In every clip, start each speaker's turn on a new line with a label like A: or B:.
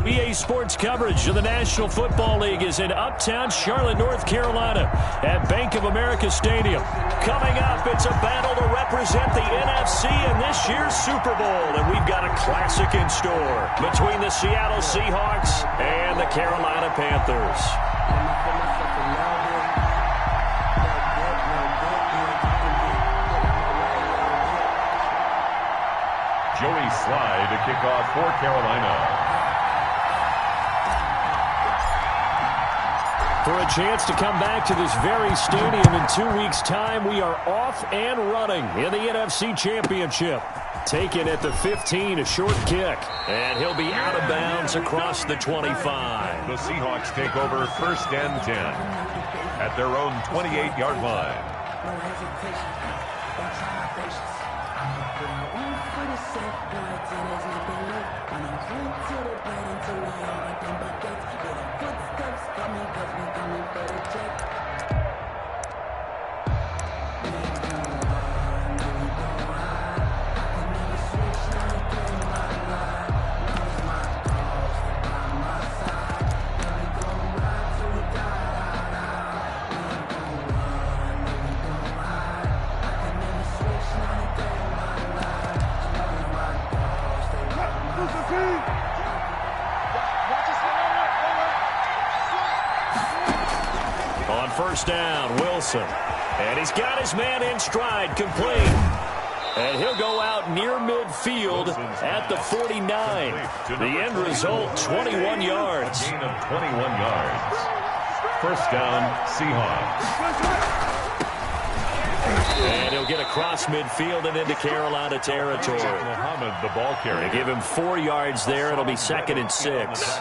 A: EA Sports coverage of the National Football League is in uptown Charlotte, North Carolina at Bank of America Stadium. Coming up, it's a battle to represent the NFC in this year's Super Bowl, and we've got a classic in store between the Seattle Seahawks and the Carolina Panthers.
B: Joey Slye to kick off for Carolina.
A: For a chance to come back to this very stadium in 2 weeks' time, we are off and running in the NFC Championship. Taken at the 15, a short kick. And he'll be out of bounds across the 25.
B: The Seahawks take over 1st and 10 at their own 28-yard line.
A: On 1st down, Wilson. And he's got his man in stride, complete. And he'll go out near midfield at the 49. The end result, 21 yards.
B: Gain of 21 yards. 1st down, Seahawks.
A: And he'll get across midfield and into Carolina territory.
B: Muhammad, the ball carrier.
A: They give him 4 yards there. It'll be 2nd and 6.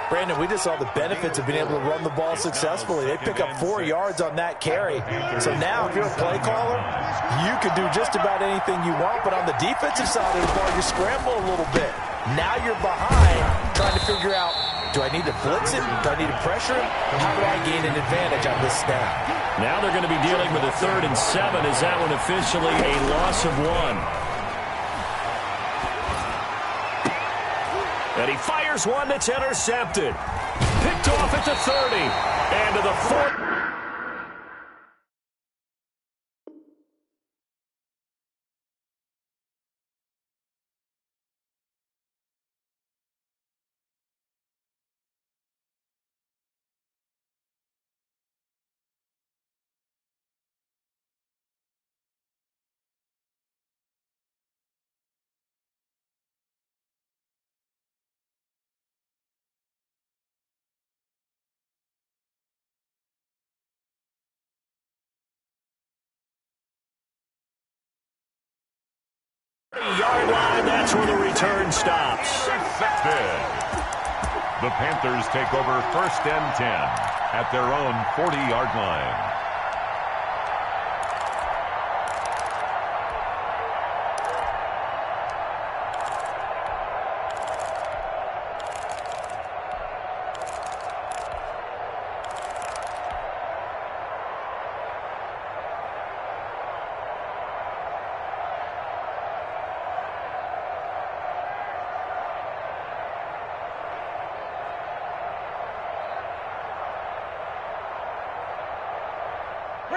C: Brandon, we just saw the benefits of being able to run the ball successfully. They pick up 4 yards on that carry. So now, if you're a play caller, you can do just about anything you want. But on the defensive side of the ball, you scramble a little bit. Now you're behind, trying to figure out, do I need to blitz him? Do I need to pressure him? How do I gain an advantage on this snap?
A: Now they're going to be dealing with a 3rd and 7. Is that one officially a loss of 1? And he fires one that's intercepted. Picked off at the 30. And to the 40. Yard line, that's where the return stops.
B: Intercepted. The Panthers take over 1st and 10 at their own 40-yard line.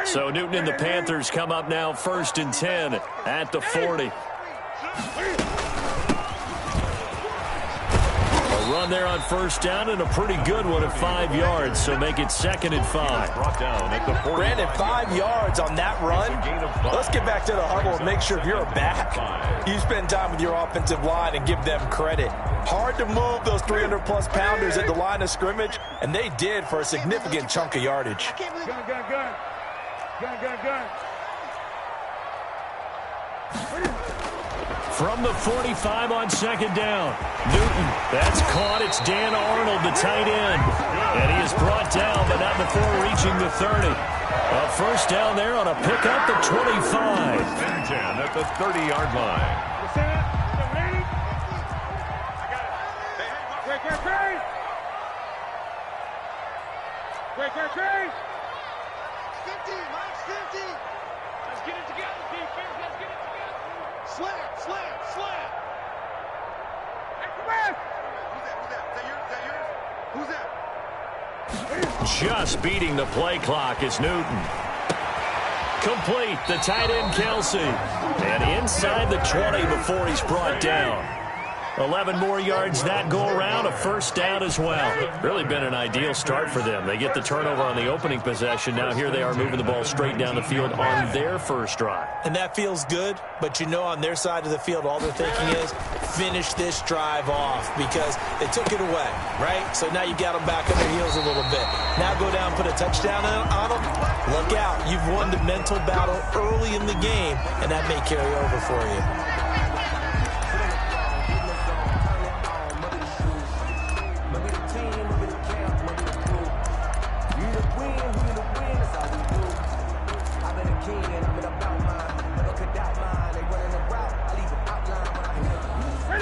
A: So Newton and the Panthers come up now 1st and 10 at the 40. A run there on 1st down and a pretty good one at 5 yards, so make it 2nd and 5.
B: Brought down at the 40.
C: Brandon, 5 yards on that run. Let's get back to the huddle and make sure if you're a back, you spend time with your offensive line and give them credit. Hard to move those 300-plus pounders at the line of scrimmage, and they did for a significant chunk of yardage.
D: Gun.
A: From the 45 on 2nd down. Newton, that's caught. It's Dan Arnold, the tight end. And he is brought down, but not before reaching the 30. A 1st down there on a pickup at 25.
B: 10 at the 30-yard line.
D: Great. 50, Mike's 50. Let's get it together, defense. Let's get it together. Slam. Hey, come on. Who's that? Is that yours? Who's that?
A: Just beating the play clock is Newton. Complete, the tight end Kelsey. And inside the 20 before he's brought down. 11 more yards that go around, a first down as well. Really been an ideal start for them. They get the turnover on the opening possession. Now here they are moving the ball straight down the field on their first drive.
C: And that feels good, but you know on their side of the field all they're thinking is finish this drive off because they took it away, right? So now you got them back on their heels a little bit. Now go down, put a touchdown on them. Look out. You've won the mental battle early in the game, and that may carry over for you.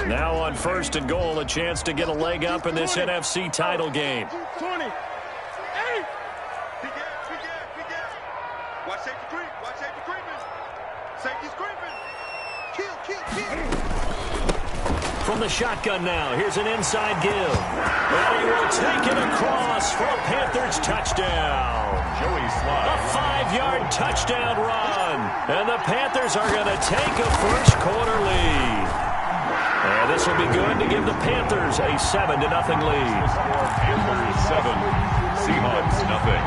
A: Now on first and goal, a chance to get a leg up in this NFC title game.
D: 20. Hey! Big gap. Watch safety creep. Watch safety creeping. Safety's creeping. Kill.
A: From the shotgun now, here's an inside give. And he will take it across for a Panthers touchdown.
B: Joey Slye.
A: A 5-yard touchdown run. And the Panthers are going to take a first quarter lead. And this will be good to give the Panthers a 7-0 lead.
B: Panthers 7, Seahawks nothing.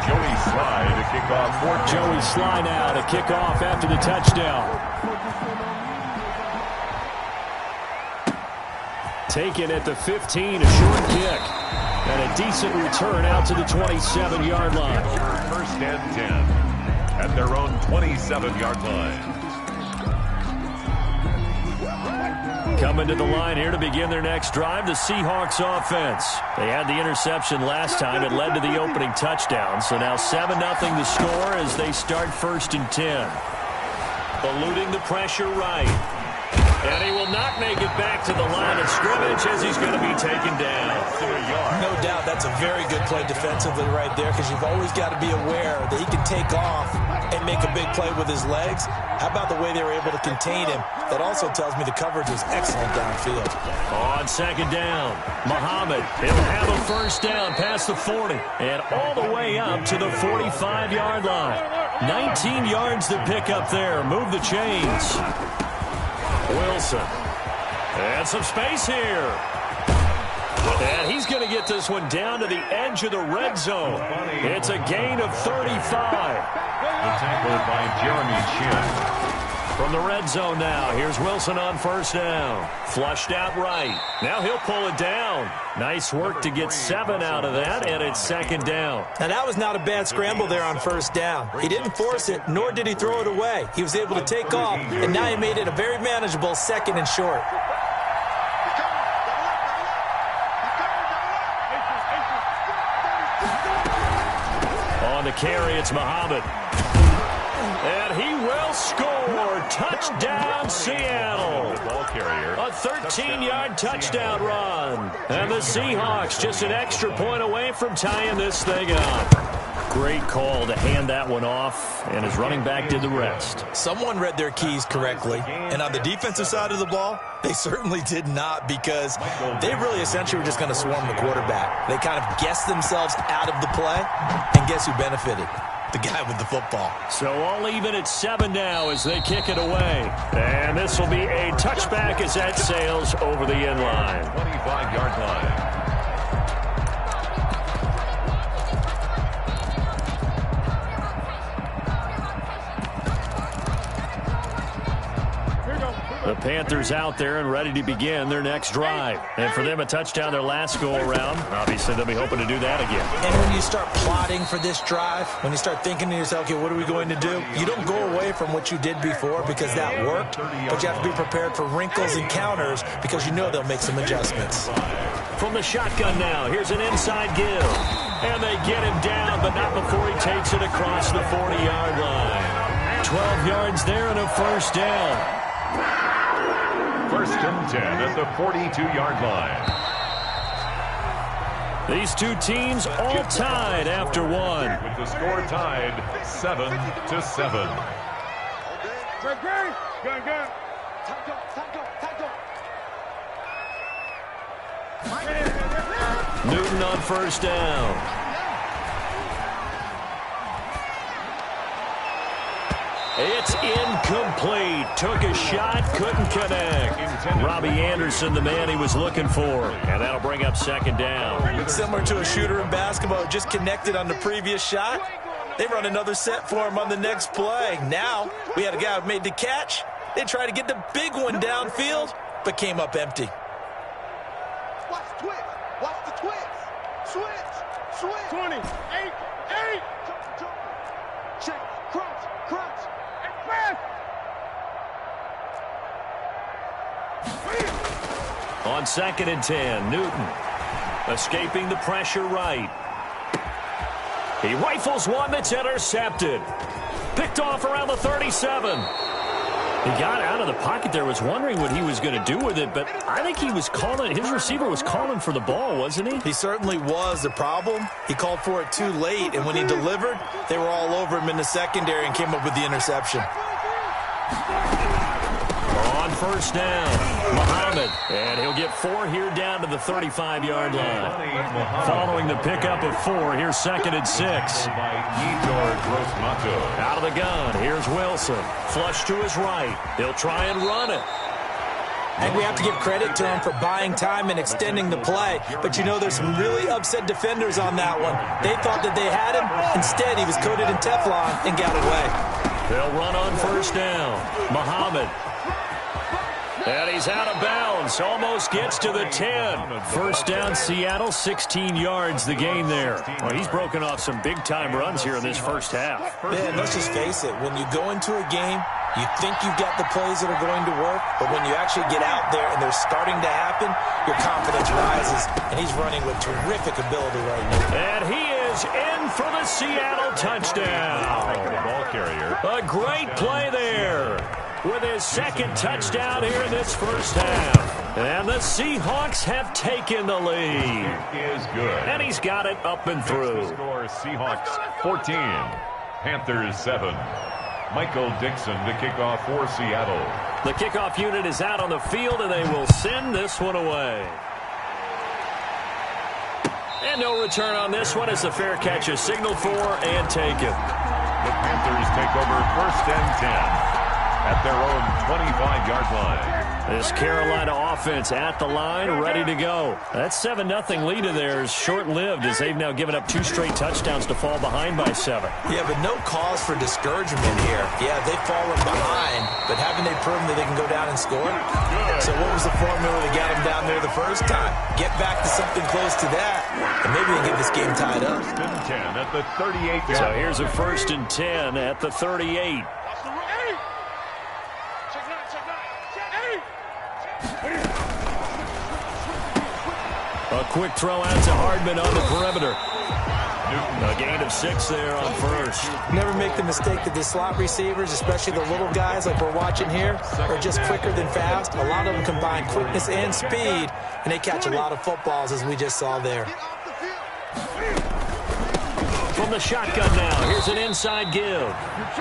B: Joey Slye to kick off for
A: Joey Slye now to kick off after the touchdown. Taken at the 15, a short kick. And a decent return out to the 27-yard line.
B: first and 10 at their own 27-yard line.
A: Coming to the line here to begin their next drive, the Seahawks offense. They had the interception last time. It led to the opening touchdown. So now 7-0 the score as they start first and 10. Eluding the pressure right. And he will not make it back to the line of scrimmage as he's going to be taken down.
C: No doubt that's a very good play defensively right there because you've always got to be aware that he can take off and make a big play with his legs. How about the way they were able to contain him? That also tells me the coverage was excellent downfield.
A: On second down, Muhammad, he'll have a first down past the 40 and all the way up to the 45-yard line. 19 yards to pick up there. Move the chains. Wilson. And some space here. And he's going to get this one down to the edge of the red zone. It's a gain of 35.
B: The tackle by Jeremy Chin.
A: From the red zone now, here's Wilson on first down. Flushed out right. Now he'll pull it down. Nice work to get 7 out of that, and it's second down.
C: Now that was not a bad scramble there on first down. He didn't force it, nor did he throw it away. He was able to take off, and now he made it a very manageable second and short.
A: On the carry, it's Muhammad. And he will score. Touchdown, Seattle. A 13-yard touchdown run. And the Seahawks just an extra point away from tying this thing up. Great call to hand that one off, and his running back did the rest.
C: Someone read their keys correctly, and on the defensive side of the ball, they certainly did not because they really essentially were just going to swarm the quarterback. They kind of guessed themselves out of the play, and guess who benefited? The guy with the football.
A: So all even at 7 now as they kick it away. And this will be a touchback as that sails over the end line.
B: 25-yard line.
A: The Panthers out there and ready to begin their next drive. And for them, a touchdown their last go-around. Obviously, they'll be hoping to do that again.
C: And when you start plotting for this drive, when you start thinking to yourself, okay, what are we going to do? You don't go away from what you did before because that worked, but you have to be prepared for wrinkles and counters because you know they'll make some adjustments.
A: From the shotgun now, here's an inside give. And they get him down, but not before he takes it across the 40-yard line. 12 yards there and a first down.
B: First and 10 at the 42-yard line.
A: These two teams all tied after one.
B: With the score tied 7-7.
D: Gun.
A: Newton on first down. It's incomplete. Took a shot, couldn't connect. Robbie Anderson, the man he was looking for. And that'll bring up second down.
C: Similar to a shooter in basketball, just connected on the previous shot. They run another set for him on the next play. Now, we had a guy who made the catch. They tried to get the big one downfield, but came up empty.
D: Watch the twist. Watch the twist. Switch. Switch. 20. 8. 8. Check. Crunch. Crunch. And pass.
A: On 2nd and 10, Newton escaping the pressure right. He rifles one that's intercepted. Picked off around the 37. He got out of the pocket there, was wondering what he was going to do with it, but I think he was calling, his receiver was calling for the ball, wasn't he?
C: He certainly was. The problem, he called for it too late, and when he delivered, they were all over him in the secondary and came up with the interception.
A: On first down, Muhammad, and he'll get 4 here down to the 35-yard line. Following the pickup of 4, here's 2nd and 6. Out of the gun, here's Wilson. Flush to his right. He'll try and run it.
C: And we have to give credit to him for buying time and extending the play. But you know, there's some really upset defenders on that one. They thought that they had him. Instead, he was coated in Teflon and got away.
A: They'll run on first down. Muhammad. And he's out of bounds. Almost gets to the 10. First down, Seattle, 16 yards the gain there. Well, he's broken off some big-time runs here in this first half.
C: Man, let's just face it. When you go into a game, you think you've got the plays that are going to work, but when you actually get out there and they're starting to happen, your confidence rises, and he's running with terrific ability right now.
A: And he is in for the Seattle touchdown.
B: Ball carrier.
A: A great play there with his 2nd touchdown here in this first half. And the Seahawks have taken the lead.
B: Is good.
A: And he's got it up and through.
B: Score Seahawks 14. Panthers 7. Michael Dixon to kick off for Seattle.
A: The kickoff unit is out on the field, and they will send this one away. And no return on this one as the fair catch is signaled for and taken.
B: The Panthers take over 1st and 10 at their own 25-yard line.
A: This Carolina offense at the line, ready to go. That 7-0 lead of theirs short-lived as they've now given up 2 straight touchdowns to fall behind by 7.
C: Yeah, but no cause for discouragement here. Yeah, they've fallen behind, but haven't they proven that they can go down and score? So what was the formula that got them down there the first time? Get back to something close to that, and maybe they get this game tied up.
B: 1st and 10 at the 38-yard.
A: So here's a 1st and 10 at the 38. A quick throw out to Hardman on the perimeter. A gain of 6 there on first.
C: Never make the mistake that the slot receivers, especially the little guys like we're watching here, are just quicker than fast. A lot of them combine quickness and speed, and they catch a lot of footballs, as we just saw there.
A: From the shotgun now, here's an inside give.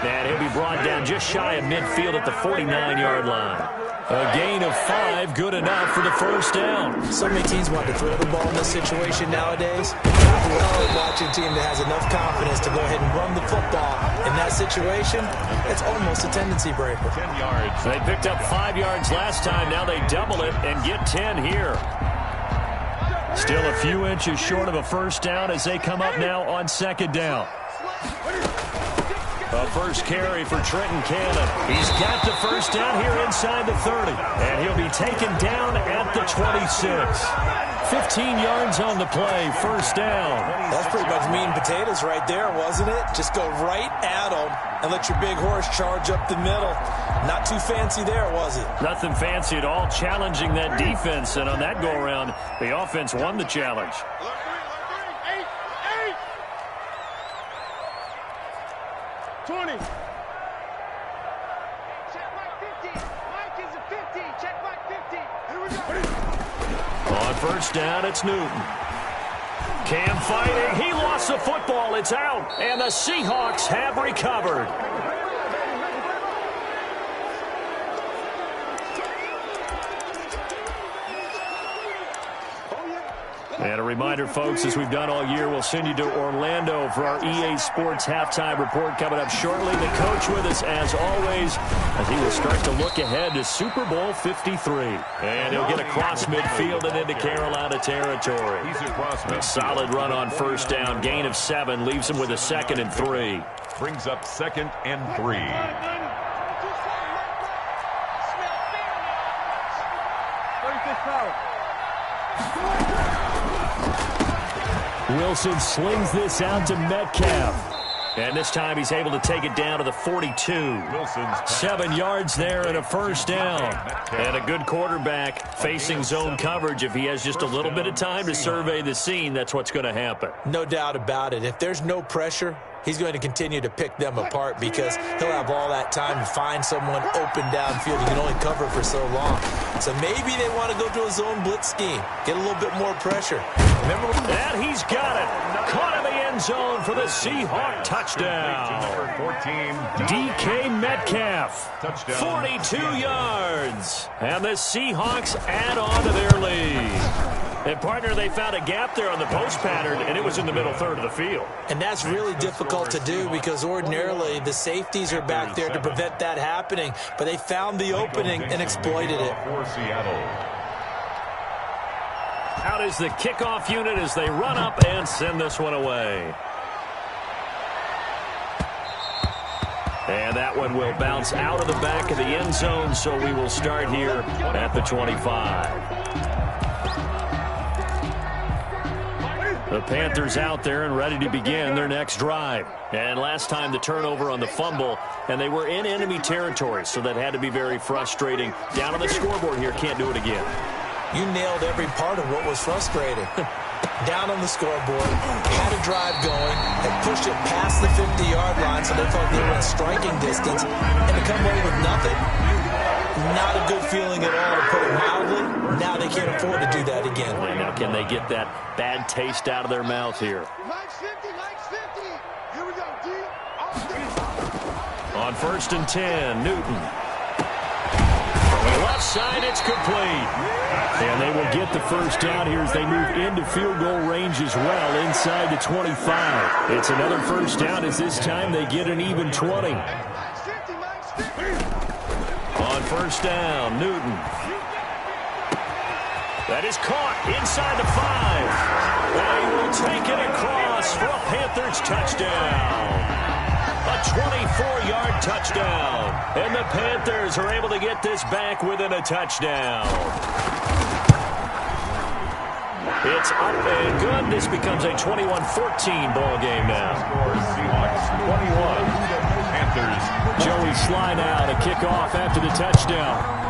A: And he'll be brought down just shy of midfield at the 49-yard line. A gain of 5, good enough for the first down.
C: So many teams want to throw the ball in this situation nowadays. I love watching a team that has enough confidence to go ahead and run the football. In that situation, it's almost a tendency breaker.
B: 10 yards.
A: They picked up 5 yards last time. Now they double it and get 10 here. Still a few inches short of a first down as they come up now on 2nd down. A first carry for Trenton Cannon. He's got the first down here inside the 30. And he'll be taken down at the 26. 15 yards on the play, first down.
C: That's pretty much meat and potatoes right there, wasn't it? Just go right at them and let your big horse charge up the middle. Not too fancy there, was it?
A: Nothing fancy at all, challenging that defense. And on that go-around, the offense won the challenge.
D: 20. Check Mike 50. Mike is a 50. Check Mike 50. Here we go.
A: On first down, it's Newton. Cam fighting. He lost the football. It's out. And the Seahawks have recovered. And a reminder, folks, as we've done all year, we'll send you to Orlando for our EA Sports halftime report coming up shortly. The coach with us, as always, as he will start to look ahead to Super Bowl 53. And he'll get across midfield and into Carolina territory. A solid run on first down. Gain of 7 leaves him with a 2nd and 3.
B: Brings up 2nd and 3.
A: Wilson slings this out to Metcalf. And this time he's able to take it down to the 42. 7 yards there and a first down. And a good quarterback facing zone coverage. If he has just a little bit of time to survey the scene, that's what's going to happen.
C: No doubt about it. If there's no pressure, he's going to continue to pick them apart because he'll have all that time to find someone open downfield. He can only cover for so long. So maybe they want to go to a zone blitz scheme, get a little bit more pressure. Remember
A: that he's got it. Caught in the end zone for the Seahawk touchdown. DK Metcalf, 42 yards. And the Seahawks add on to their lead. And, partner, they found a gap there on the post pattern, and it was in the middle third of the field.
C: And that's really difficult to do because ordinarily the safeties are back there to prevent that happening. But they found the opening and exploited it.
A: Out is the kickoff unit as they run up and send this one away. And that one will bounce out of the back of the end zone, so we will start here at the 25. The Panthers out there and ready to begin their next drive. And last time the turnover on the fumble, and they were in enemy territory, so that had to be very frustrating. Down on the scoreboard here, can't do it again.
C: You nailed every part of what was frustrating. Down on the scoreboard, had a drive going, had pushed it past the 50-yard line, so they thought they were in striking distance, and to come away with nothing, not a good feeling at all, to put it mildly. Now they can't afford to do that again.
A: And now can they get that bad taste out of their mouth here?
D: Max 50, Max 50. Here we go, D.
A: On 1st and 10, Newton. From the left side, it's complete. And they will get the first down here as they move into field goal range as well, inside the 25. It's another first down as this time they get an even 20.
D: Max 50, Max 50.
A: On 1st down, Newton. That is caught inside the 5. And he will take it across for a Panthers touchdown. A 24-yard touchdown. And the Panthers are able to get this back within a touchdown. It's up and good. This becomes a 21-14 ball game now.
B: Seahawks 21. Panthers.
A: Joey Sly now to kick off after the touchdown.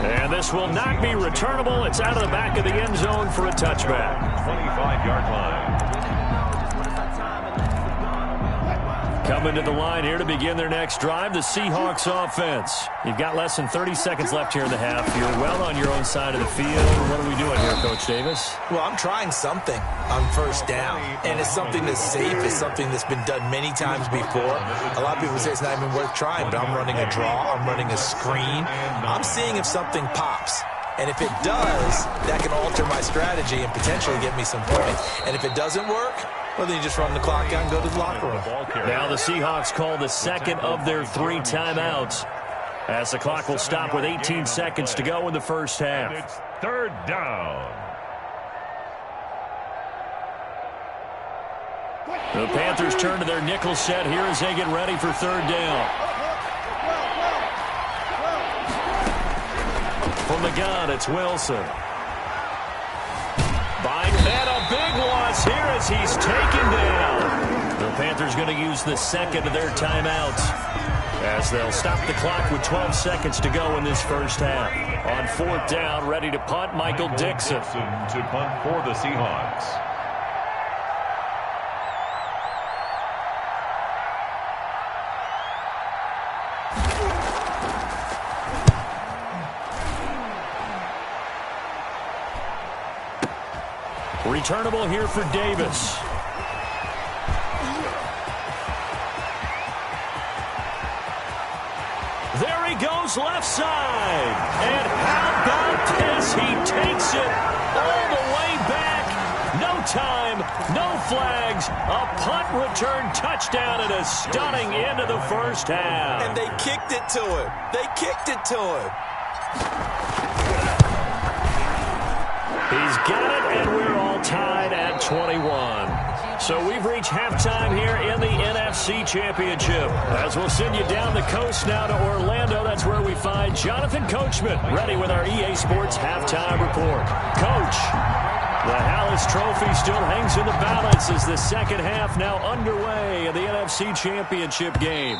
A: And this will not be returnable. It's out of the back of the end zone for a touchback.
B: 25-yard line.
A: Coming to the line here to begin their next drive, the Seahawks offense. You've got less than 30 seconds left here in the half. You're well on your own side of the field. What are we doing here, Coach Davis?
C: Well, I'm trying something on first down, and it's something that's safe. It's something that's been done many times before. A lot of people say it's not even worth trying, but I'm running a draw. I'm running a screen. I'm seeing if something pops. And if it does, that can alter my strategy and potentially get me some points. And if it doesn't work, well, then you just run the clock out and go to the locker room.
A: Now the Seahawks call the second of their 3 timeouts, as the clock will stop with 18 seconds to go in the first half.
B: It's 3rd down.
A: The Panthers turn to their nickel set here as they get ready for 3rd down. From the gun, it's Wilson. And a big loss here as he's taken down. The Panthers going to use the second of their timeouts as they'll stop the clock with 12 seconds to go in this first half. On 4th down, ready to punt, Michael Dixon.
B: To punt for the Seahawks.
A: Returnable here for Davis. There he goes goes left side. And how about this? He takes it all the way back. No time, no flags. A punt return touchdown and a stunning end of the first half.
C: And they kicked it to him. They kicked it to him.
A: He's got it, and we're all tied at 21. So we've reached halftime here in the NFC Championship. As we'll send you down the coast now to Orlando, that's where we find Jonathan Coachman, ready with our EA Sports Halftime Report. Coach, the Hallis Trophy still hangs in the balance as the second half now underway in the NFC Championship game.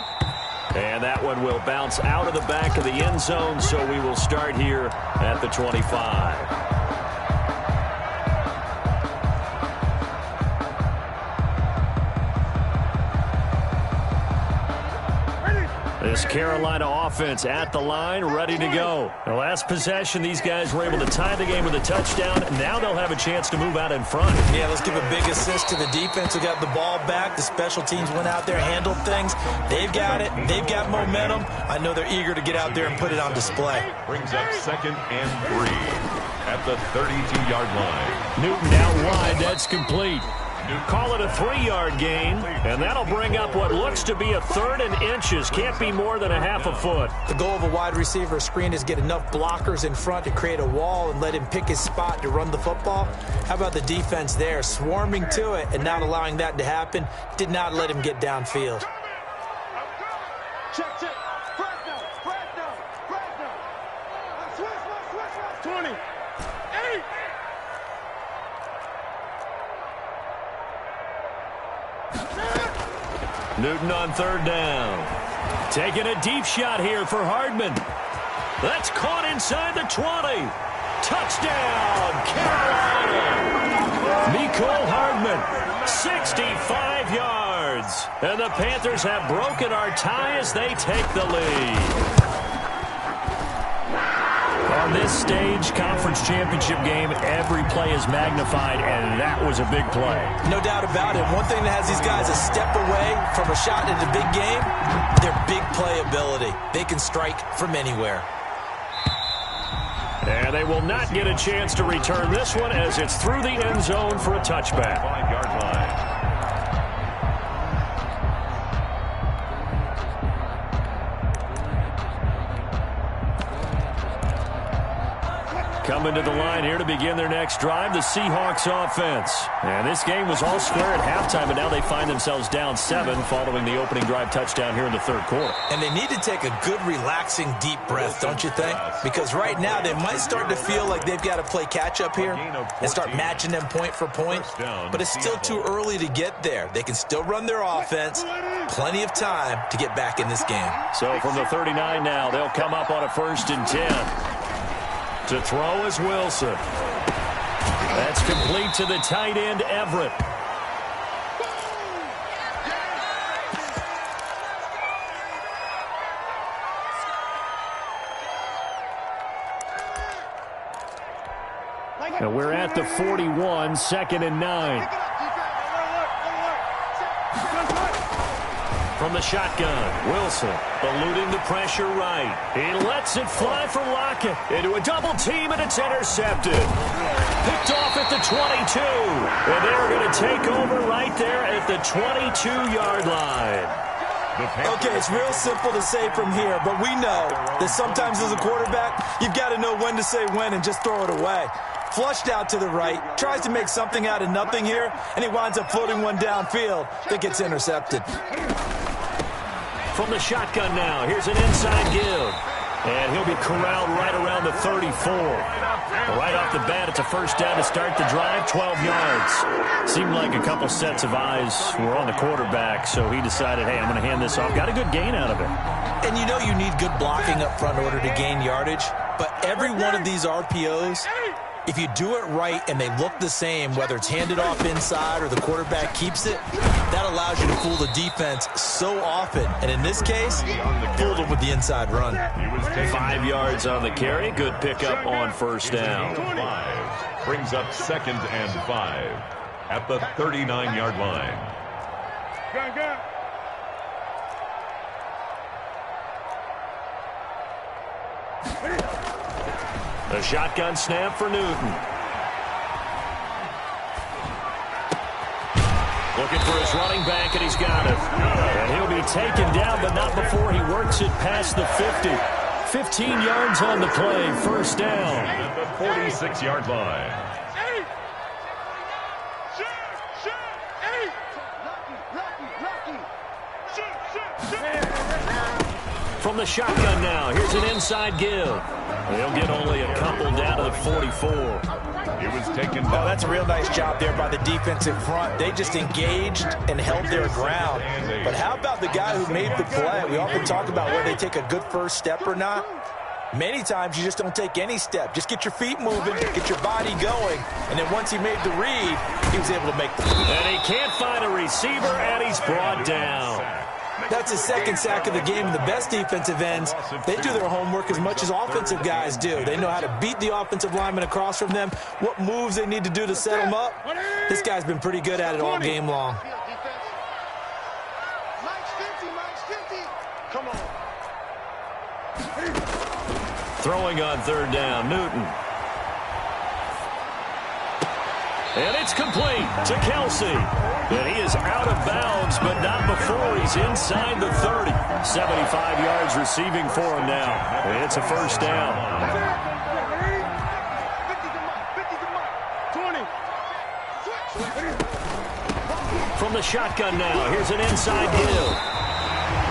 A: And that one will bounce out of the back of the end zone, so we will start here at the 25. This Carolina offense at the line, ready to go. The last possession, these guys were able to tie the game with a touchdown. Now they'll have a chance to move out in front.
C: Yeah, let's give a big assist to the defense who got the ball back. The special teams went out there, handled things. They've got it. They've got momentum. I know they're eager to get out there and put it on display.
B: Brings up 2nd and 3 at the 32-yard line.
A: Newton out wide. That's complete. Call it a 3-yard gain, and that'll bring up what looks to be a 3rd and inches. Can't be more than a half a foot.
C: The goal of a wide receiver screen is get enough blockers in front to create a wall and let him pick his spot to run the football. How about the defense there, swarming to it and not allowing that to happen? Did not let him get downfield.
D: Check. Fresno. Switch. 20. 8.
A: Newton on 3rd down. Taking a deep shot here for Hardman. That's caught inside the 20. Touchdown, Carolina. Mecole Hardman, 65 yards. And the Panthers have broken our tie as they take the lead. On this stage, conference championship game, every play is magnified, and that was a big play.
C: No doubt about it. One thing that has these guys a step away from a shot in the big game, their big play ability. They can strike from anywhere.
A: And they will not get a chance to return this one as it's through the end zone for a touchback.
B: 5-yard line.
A: Coming to the line here to begin their next drive, the Seahawks offense. And this game was all square at halftime, but now they find themselves down 7 following the opening drive touchdown here in the 3rd quarter.
C: And they need to take a good, relaxing, deep breath, don't you think? Because right now they might start to feel like they've got to play catch-up here and start matching them point for point. But it's still too early to get there. They can still run their offense. Plenty of time to get back in this game.
A: So from the 39 now, they'll come up on a 1st and 10. To throw is Wilson. That's complete to the tight end, Everett. And we're at the 41, 2nd and 9. From the shotgun, Wilson eluding the pressure right. He lets it fly for Lockett into a double team, and it's intercepted. Picked off at the 22. And they're going to take over right there at the 22-yard line.
C: Okay, it's real simple to say from here, but we know that sometimes as a quarterback, you've got to know when to say when and just throw it away. Flushed out to the right, tries to make something out of nothing here, and he winds up floating one downfield that gets intercepted.
A: From the shotgun now, here's an inside give. And he'll be corralled right around the 34. Right off the bat, it's a 1st down to start the drive, 12 yards. Seemed like a couple sets of eyes were on the quarterback, so he decided, hey, I'm going to hand this off. Got a good gain out of it.
C: And you know you need good blocking up front in order to gain yardage, but every one of these RPOs, if you do it right and they look the same, whether it's handed off inside or the quarterback keeps it, that allows you to fool the defense so often. And in this case, fooled them with the inside run.
A: 5 yards on the carry. Good pickup on 1st down.
B: Brings up 2nd and 5 at the 39-yard line.
A: A shotgun snap for Newton. Looking for his running back, and he's got it. And he'll be taken down, but not before he works it past the 50. 15 yards on the play, first down.
B: At the 46-yard line.
A: From the shotgun now, here's an inside give. They'll get only a couple down to the 44.
B: It was taken down.
C: Oh, that's a real nice job there by the defensive front. They just engaged and held their ground. But how about the guy who made the play? We often talk about whether they take a good first step or not. Many times you just don't take any step. Just get your feet moving, get your body going. And then once he made the read, he was able to make the play.
A: And he can't find a receiver, and he's brought down.
C: That's his second sack of the game. And the best defensive ends, they do their homework as much as offensive guys do. They know how to beat the offensive lineman across from them, what moves they need to do to set them up. This guy's been pretty good at it all game long.
D: Come on.
A: Throwing on third down, Newton. And it's complete to Kelsey. And he is out of bounds, but not before he's inside the 30. 75 yards receiving for him now. And it's a first down.
D: 20.
A: From the shotgun now, here's an inside give.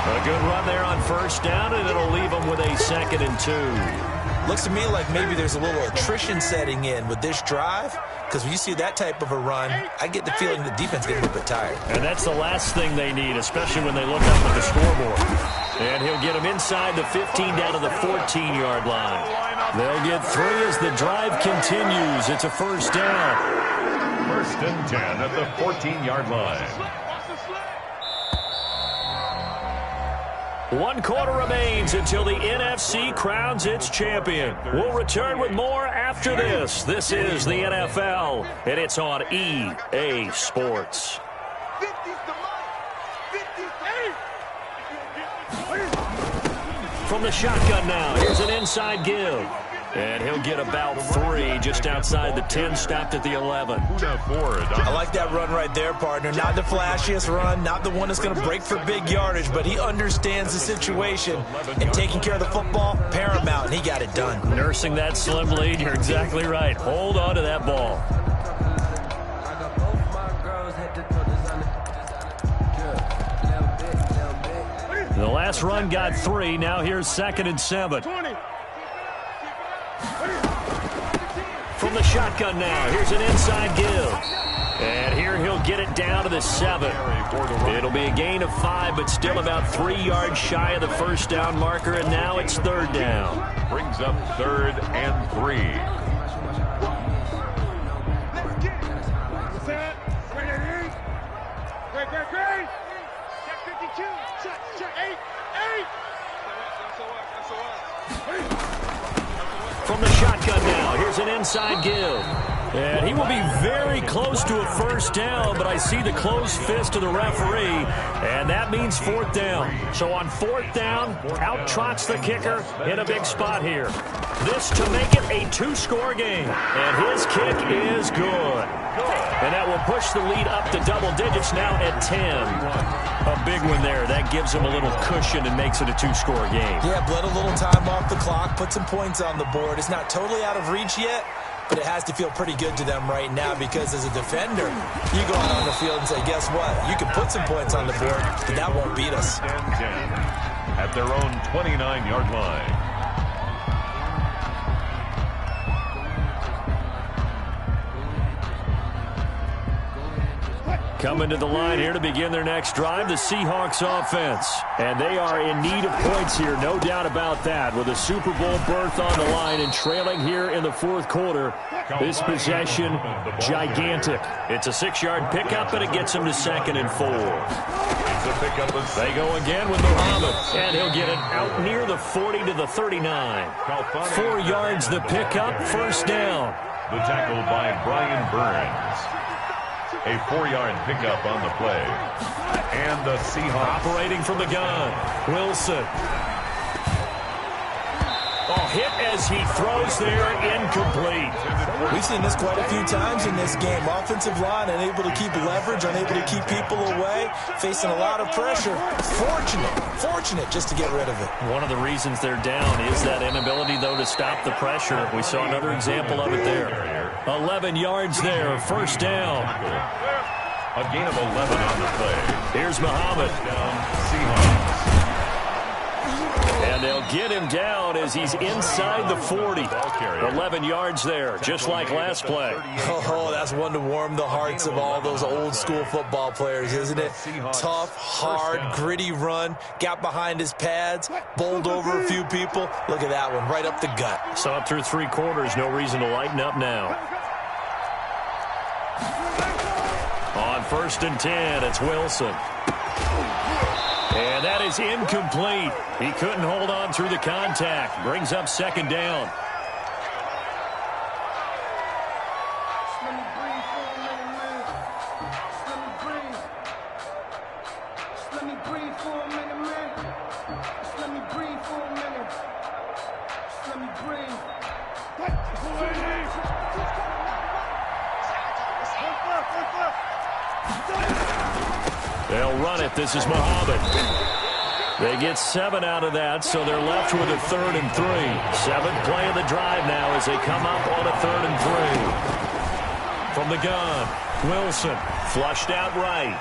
A: A good run there on first down, and it'll leave him with a 2nd and 2.
C: Looks to me like maybe there's a little attrition setting in with this drive, because when you see that type of a run, I get the feeling the defense is getting a little bit tired.
A: And that's the last thing they need, especially when they look up at the scoreboard. And he'll get him inside the 15 down to the 14-yard line. They'll get 3 as the drive continues. It's a first down.
B: 1st and 10 at the 14-yard line.
A: 1 quarter remains until the NFC crowns its champion. We'll return with more after this. This is the NFL, and it's on EA Sports. From the shotgun now, here's an inside give. And he'll get about 3 just outside the 10, stopped at the 11.
C: I like that run right there, partner. Not the flashiest run, not the one that's going to break for big yardage, but he understands the situation, and taking care of the football, paramount, and he got it done.
A: Nursing that slim lead, you're exactly right. Hold on to that ball. The last run got 3. Now here's 2nd and 7. From the shotgun now, here's an inside give. And here he'll get it down to the 7. It'll be a gain of 5, but still about 3 yards shy of the first down marker, and now it's 3rd down.
B: Brings up 3rd and 3.
A: From the shotgun now, here's an inside give. And he will be very close to a first down, but I see the closed fist of the referee, and that means 4th down. So on 4th down, out trots the kicker in a big spot here. This to make it a 2-score game, and his kick is good. And that will push the lead up to double digits now at 10. A big one there. That gives him a little cushion and makes it a 2-score game.
C: Yeah, bled a little time off the clock, put some points on the board. It's not totally out of reach yet, but it has to feel pretty good to them right now, because as a defender, you go out on the field and say, guess what? You can put some points on the board, but that won't beat us.
B: 10 at their own 29-yard line.
A: Coming to the line here to begin their next drive, the Seahawks offense. And they are in need of points here, no doubt about that. With a Super Bowl berth on the line and trailing here in the 4th quarter, this possession, gigantic. It's a 6-yard pickup, and it gets them to 2nd and 4. They go again with Muhammad, and he'll get it out near the 40 to the 39. 4 yards the pickup, first down.
B: The tackle by Brian Burns. A 4-yard pickup on the play. And the Seahawks
A: operating from the gun. Wilson. Oh, hit as he throws there, incomplete.
C: We've seen this quite a few times in this game. Offensive line unable to keep leverage, unable to keep people away, facing a lot of pressure. Fortunate just to get rid of it.
A: One of the reasons they're down is that inability, though, to stop the pressure. We saw another example of it there. 11 yards there, first down.
B: A gain of 11 on the play.
A: Here's Muhammad.
B: Seahawks.
A: And they'll get him down as he's inside the 40. 11 yards there, just like last play.
C: Oh, that's one to warm the hearts of all those old school football players, isn't it? Tough, hard, gritty run. Got behind his pads, bowled over a few people. Look at that one, right up the gut.
A: Saw it through 3 quarters, no reason to lighten up now. On 1st and 10, it's Wilson. And that is incomplete. He couldn't hold on through the contact. Brings up 2nd down. They'll run it. This is Muhammad. They get 7 out of that, so they're left with a 3rd and 3. 7th play of the drive now as they come up on a 3rd and 3. From the gun, Wilson flushed out right.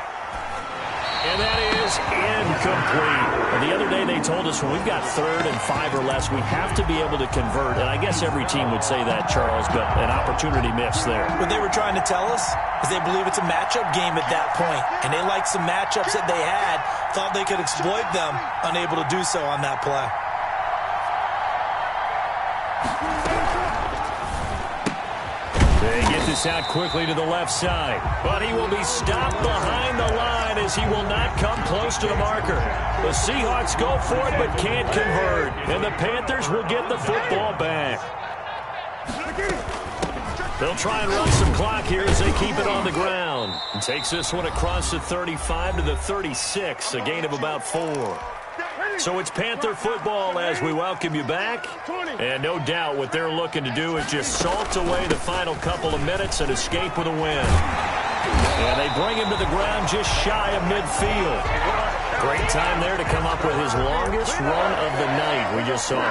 A: And that is incomplete. The other day they told us when we've got 3rd and 5 or less, we have to be able to convert. And I guess every team would say that, Charles, but an opportunity missed there.
C: What they were trying to tell us is they believe it's a matchup game at that point. And they liked some matchups that they had, thought they could exploit them, unable to do so on that play.
A: They get this out quickly to the left side, but he will be stopped behind the line as he will not come close to the marker. The Seahawks go for it but can't convert, and the Panthers will get the football back. They'll try and run some clock here as they keep it on the ground. And takes this one across the 35 to the 36, a gain of about 4. So it's Panther football as we welcome you back. And no doubt what they're looking to do is just salt away the final couple of minutes and escape with a win. And they bring him to the ground just shy of midfield. Great time there to come up with his longest run of the night we just saw.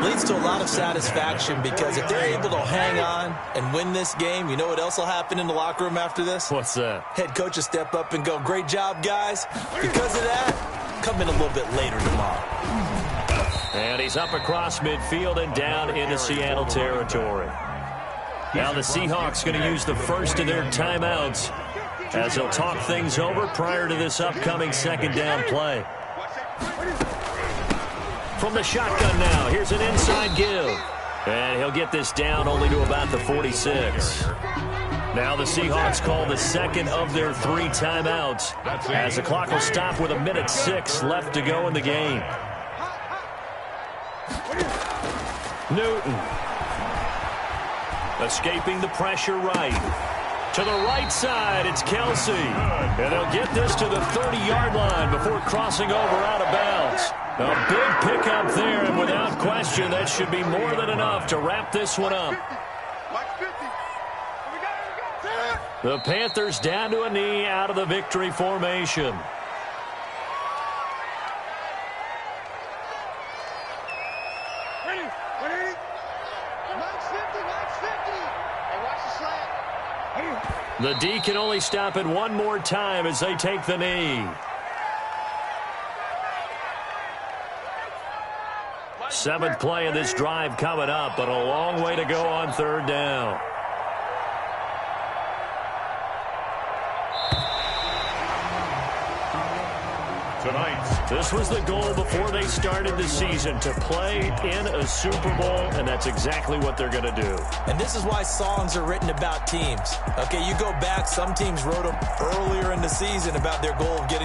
C: Leads to a lot of satisfaction because if they're able to hang on and win this game, you know what else will happen in the locker room after this?
A: What's that?
C: Head coach will step up and go, great job, guys. Because of that, come in a little bit later tomorrow.
A: And he's up across midfield and down into Seattle territory. Now the Seahawks going to use the first of their timeouts as they'll talk things over prior to this upcoming 2nd down play. From the shotgun now, here's an inside give. And he'll get this down only to about the 46. Now the Seahawks call the 2nd of their 3 timeouts as the clock will stop with 1:06 left to go in the game. Newton. Escaping the pressure right. To the right side, it's Kelsey. And they'll get this to the 30-yard line before crossing over out of bounds. A big pickup there, and without question, that should be more than enough to wrap this one up. The Panthers down to a knee out of the victory formation. The D can only stop it one more time as they take the knee. 7th play of this drive coming up, but a long way to go on 3rd down.
B: Tonight,
A: this was the goal before they started the season, to play in a Super Bowl, and that's exactly what they're going to do.
C: And this is why songs are written about teams. Okay, you go back, some teams wrote them earlier in the season about their goal of getting